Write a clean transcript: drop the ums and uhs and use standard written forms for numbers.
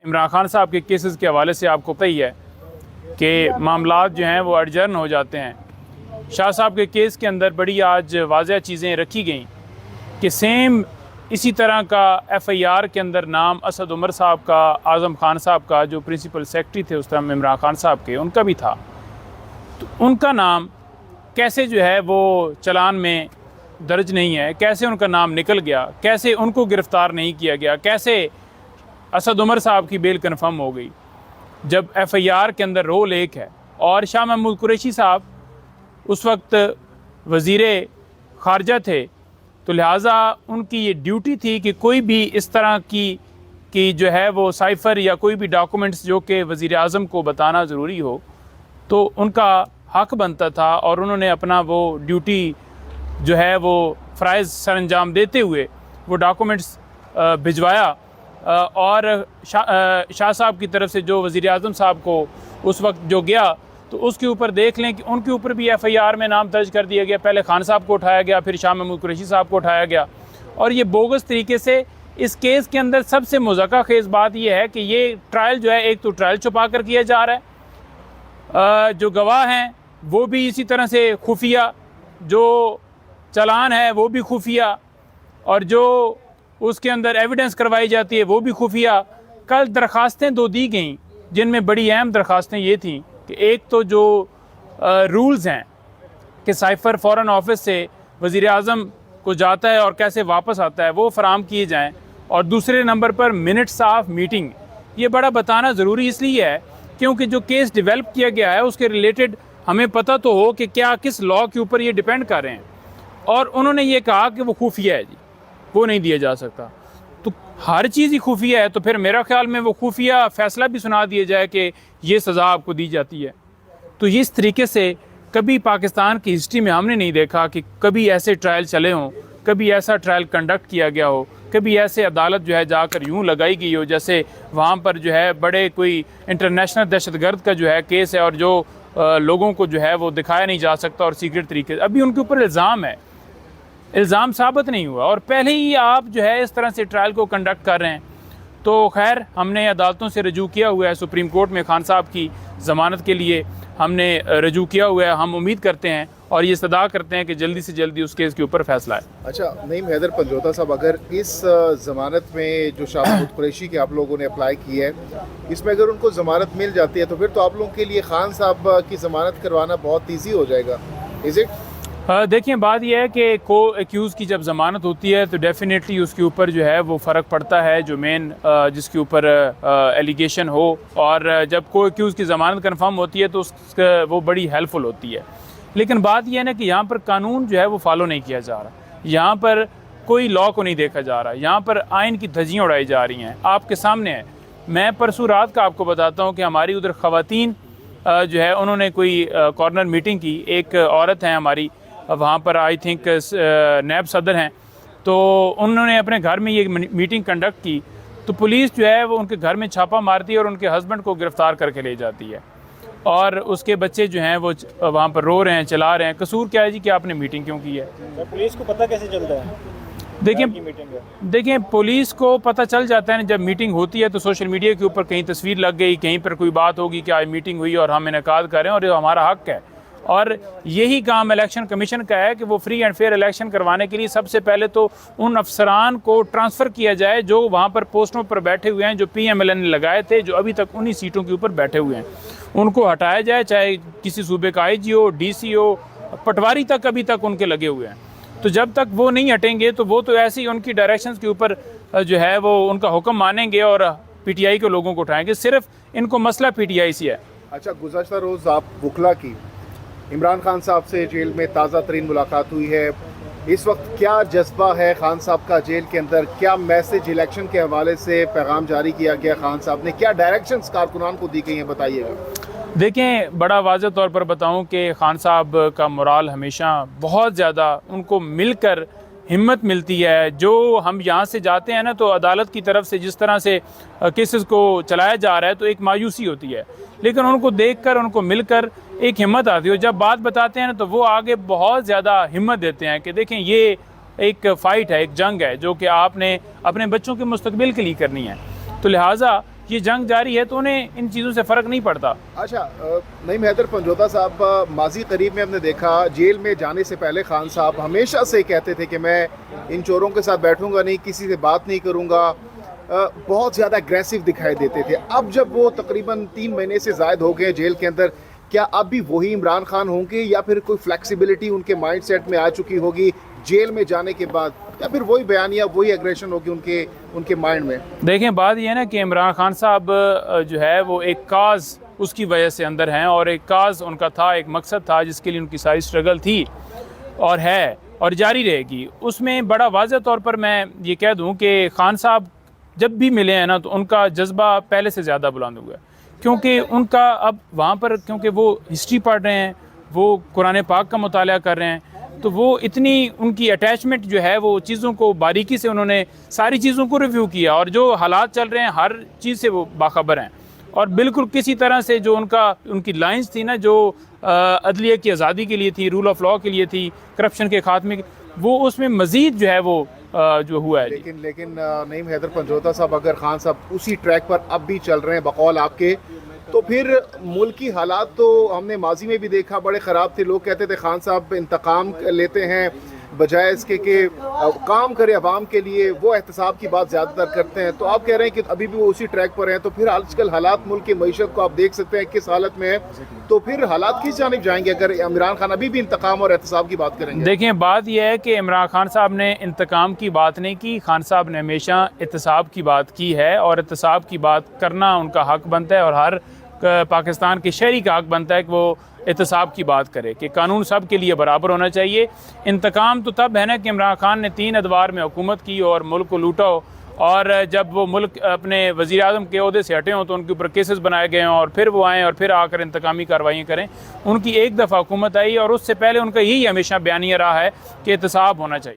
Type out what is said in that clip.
इमरान खान साहब के केसेस के हवाले से आपको पता ही है कि मामलात जो हैं वो एडजर्न हो जाते हैं। शाह साहब के केस के अंदर बड़ी आज वाज़ह चीज़ें रखी गई कि सेम इसी तरह का FIR के अंदर नाम असद उमर साहब का, आज़म खान साहब का जो प्रिंसिपल सेक्रेटरी थे उस टाइम इमरान खान साहब के, उनका भी था। तो उनका नाम कैसे जो है वो चलान में दर्ज नहीं है, कैसे उनका नाम निकल गया, कैसे उनको गिरफ़्तार नहीं किया गया, कैसे असद उमर साहब की बेल कन्फर्म हो गई जब FIR के अंदर रोल एक है। और शाह महमूद कुरैशी साहब उस वक्त वज़ीरे ख़ारजा थे, तो लिहाजा उनकी ये ड्यूटी थी कि कोई भी इस तरह की जो है वो साइफ़र या कोई भी डॉक्यूमेंट्स जो कि वज़ीर आज़म को बताना ज़रूरी हो, तो उनका हक़ बनता था और उन्होंने अपना वो ड्यूटी जो है वो फ़राइज़ सरअंजाम देते हुए वो डॉक्यूमेंट्स भिजवाया। और शाह साहब की तरफ से जो वज़ीर आज़म साहब को उस वक्त जो गया, तो उसके ऊपर देख लें कि उनके ऊपर भी FIR में नाम दर्ज कर दिया गया। पहले खान साहब को उठाया गया, फिर शाह महमूद कुरैशी साहब को उठाया गया। और ये बोगस तरीके से इस केस के अंदर सबसे मुज़क्का खेज़ बात यह है कि ये ट्रायल जो है, एक तो ट्रायल छुपा कर किया जा रहा है, जो गवाह हैं वो भी इसी तरह से खुफिया, जो चालान है वो भी खुफिया, और जो उसके अंदर एविडेंस करवाई जाती है वो भी खुफिया। कल दरख्वास्तें 2 दी गई जिनमें बड़ी अहम दरख्वास्तें ये थी कि एक तो जो रूल्स हैं कि साइफ़र फ़ॉरेन ऑफिस से वज़ीर आज़म को जाता है और कैसे वापस आता है वो फ़राहम किए जाएँ। और दूसरे नंबर पर मिनट्स ऑफ मीटिंग, ये बड़ा बताना ज़रूरी इसलिए है क्योंकि जो केस डेवलप किया गया है उसके रिलेटेड हमें पता तो हो कि क्या किस लॉ के ऊपर ये डिपेंड कर रहे हैं। और उन्होंने ये कहा कि वो खुफिया है जी, वो नहीं दिया जा सकता। तो हर चीज़ ही खुफिया है, तो फिर मेरा ख्याल में वो खुफिया फ़ैसला भी सुना दिया जाए कि ये सज़ा आपको दी जाती है। तो इस तरीके से कभी पाकिस्तान की हिस्ट्री में हमने नहीं देखा कि कभी ऐसे ट्रायल चले हों, कभी ऐसा ट्रायल कंडक्ट किया गया हो, कभी ऐसे अदालत जो है जाकर यूँ लगाई गई हो जैसे वहाँ पर जो है बड़े कोई इंटरनेशनल दहशतगर्द का जो है केस है और जो लोगों को जो है वो दिखाया नहीं जा सकता और सीक्रेट तरीके से अभी उनके ऊपर इल्ज़ाम है, इल्ज़ाम साबित नहीं हुआ और पहले ही आप जो है इस तरह से ट्रायल को कंडक्ट कर रहे हैं। तो खैर हमने अदालतों से रजू किया हुआ है, सुप्रीम कोर्ट में खान साहब की ज़मानत के लिए हमने रजू किया हुआ है। हम उम्मीद करते हैं और ये सदा करते हैं कि जल्दी से जल्दी उस केस के ऊपर फैसला है। अच्छा नईम हैदर पंजोता साहब, अगर इस ज़मानत में जो शाह महमूद कुरैशी के आप लोगों ने अप्लाई की है, इसमें अगर उनको ज़मानत मिल जाती है तो फिर तो आप लोगों के लिए खान साहब की ज़मानत करवाना बहुत ईजी हो जाएगा, इज़ इट? देखिए बात यह है कि को एक्यूज़ की जब ज़मानत होती है तो डेफिनेटली उसके ऊपर जो है वो फ़र्क पड़ता है, जो मेन जिसके ऊपर एलिगेशन हो, और जब को एक्यूज़ की ज़मानत कन्फर्म होती है तो वो बड़ी हेल्पफुल होती है। लेकिन बात यह है ना कि यहाँ पर कानून जो है वो फॉलो नहीं किया जा रहा, यहाँ पर कोई लॉ को नहीं देखा जा रहा, यहाँ पर आइन की धज्जियाँ उड़ाई जा रही हैं। आपके सामने है, मैं परसों रात का आपको बताता हूँ कि हमारी उधर ख़वातीन जो है उन्होंने कोई कॉर्नर मीटिंग की। एक औरत है हमारी वहाँ पर, आई थिंक नैब सदर हैं, तो उन्होंने अपने घर में ये मीटिंग कंडक्ट की तो पुलिस जो है वो उनके घर में छापा मारती है और उनके हस्बैंड को गिरफ़्तार करके ले जाती है और उसके बच्चे जो हैं वो वहाँ पर रो रहे हैं, चिल्ला रहे हैं। कसूर क्या है जी कि आपने मीटिंग क्यों की है? पुलिस को पता कैसे चलता है? देखिए पुलिस को पता चल जाता है ना, जब मीटिंग होती है तो सोशल मीडिया के ऊपर कहीं तस्वीर लग गई, कहीं पर कोई बात होगी कि आज मीटिंग हुई और हम इनेकाद करें और ये हमारा हक़ है। और यही काम इलेक्शन कमीशन का है कि वो फ्री एंड फेयर इलेक्शन करवाने के लिए सबसे पहले तो उन अफसरान को ट्रांसफ़र किया जाए जो वहाँ पर पोस्टों पर बैठे हुए हैं, जो PMLN ने लगाए थे, जो अभी तक उन्हीं सीटों के ऊपर बैठे हुए हैं, उनको हटाया जाए। चाहे किसी सूबे का IG हो, DC हो, पटवारी तक अभी तक उनके लगे हुए हैं। तो जब तक वो नहीं हटेंगे तो वो तो ऐसे ही उनकी डायरेक्शंस के ऊपर जो है वो उनका हुक्म मानेंगे और PTI के लोगों को उठाएंगे। सिर्फ इनको मसला PTI से है। अच्छा, गुज़श्ता रोज़ आप वकला की इमरान खान साहब से जेल में ताज़ा तरीन मुलाकात हुई है, इस वक्त क्या जज्बा है खान साहब का जेल के अंदर? क्या मैसेज इलेक्शन के हवाले से पैगाम जारी किया गया खान साहब ने? क्या डायरेक्शंस कारकुनान को दी गई हैं, बताइएगा। देखें बड़ा वाज़ेह तौर पर बताऊं कि खान साहब का मोराल हमेशा बहुत ज़्यादा, उनको मिलकर हिम्मत मिलती है। जो हम यहाँ से जाते हैं ना तो अदालत की तरफ से जिस तरह से केसेस को चलाया जा रहा है तो एक मायूसी होती है, लेकिन उनको देखकर, उनको मिलकर एक हिम्मत आती है। जब बात बताते हैं ना तो वो आगे बहुत ज़्यादा हिम्मत देते हैं कि देखें ये एक फ़ाइट है, एक जंग है जो कि आपने अपने बच्चों के मुस्तकबिल के लिए करनी है। तो लिहाजा ये जंग जारी है तो उन्हें इन चीज़ों से फ़र्क नहीं पड़ता। अच्छा, नईम हैदर पंजोता साहब, माजी करीब में हमने देखा जेल में जाने से पहले खान साहब हमेशा से कहते थे कि मैं इन चोरों के साथ बैठूंगा नहीं, किसी से बात नहीं करूंगा, बहुत ज़्यादा एग्रेसिव दिखाई देते थे। अब जब वो तकरीबन 3 महीने से ज़ायद हो गए जेल के अंदर, क्या अब भी वही इमरान खान होंगे या फिर कोई फ्लेक्सिबिलिटी उनके माइंड सेट में आ चुकी होगी जेल में जाने के बाद, या फिर वही बयानिया वही एग्रेशन होगी उनके माइंड में? देखें, बात यह है ना कि इमरान खान साहब जो है वो एक काज उसकी वजह से अंदर हैं, और एक काज उनका था, एक मकसद था जिसके लिए उनकी सारी स्ट्रगल थी और है और जारी रहेगी। उसमें बड़ा वाज़ेह तौर पर मैं ये कह दूँ कि खान साहब जब भी मिले हैं ना तो उनका जज्बा पहले से ज़्यादा बुलंद हुआ है, क्योंकि उनका अब वहाँ पर, क्योंकि वो हिस्ट्री पढ़ रहे हैं, वो कुरान पाक का मुताला कर रहे हैं, तो वो इतनी उनकी अटैचमेंट जो है वो चीज़ों को बारीकी से उन्होंने सारी चीज़ों को रिव्यू किया, और जो हालात चल रहे हैं हर चीज़ से वो बाखबर हैं। और बिल्कुल किसी तरह से जो उनकी लाइंस थी ना, जो अदलिया की आज़ादी के लिए थी, रूल ऑफ लॉ के लिए थी, करप्शन के खात्मे की, वो उसमें मज़ीद जो है वो जो हुआ है। लेकिन नईम हैदर पंजोता साहब, अगर खान साहब उसी ट्रैक पर अब भी चल रहे हैं बकौल आपके, तो फिर मुल्क की हालात तो हमने माजी में भी देखा बड़े ख़राब थे। लोग कहते थे खान साहब इंतकाम लेते हैं बजाय इसके कि काम करे अवाम के लिए, वो एहतसाब की बात ज़्यादातर करते हैं। तो आप कह रहे हैं कि अभी भी वो उसी ट्रैक पर हैं, तो फिर आजकल हालात मुल्क की मईशत को आप देख सकते हैं किस हालत में है, तो फिर हालात किस जानिब जाएंगे अगर इमरान खान अभी भी इंतकाम और एहतसाब की बात करेंगे? देखें, बात यह है कि इमरान खान साहब ने इंतकाम की बात नहीं की, खान साहब ने हमेशा एहतसाब की बात की है, और एहतसाब की बात करना उनका हक बनता है, और हर पाकिस्तान के शहरी का हक बनता है कि वो एहतसाब की बात करे कि कानून सब के लिए बराबर होना चाहिए। इंतकाम तो तब है ना कि इमरान खान ने 3 अदवार में हुकूमत की और मुल्क को लूटा हो, और जब वो मुल्क अपने वज़ीर आज़म के ओहदे से हटे हों तो उनके ऊपर केसेस बनाए गए हों, और फिर वो आएँ और फिर आकर इंतकामी कार्रवाइयाँ करें। उनकी एक दफ़ा हुकूमत आई और उससे पहले उनका यही हमेशा बयानिया रहा है कि एहतसाब होना चाहिए।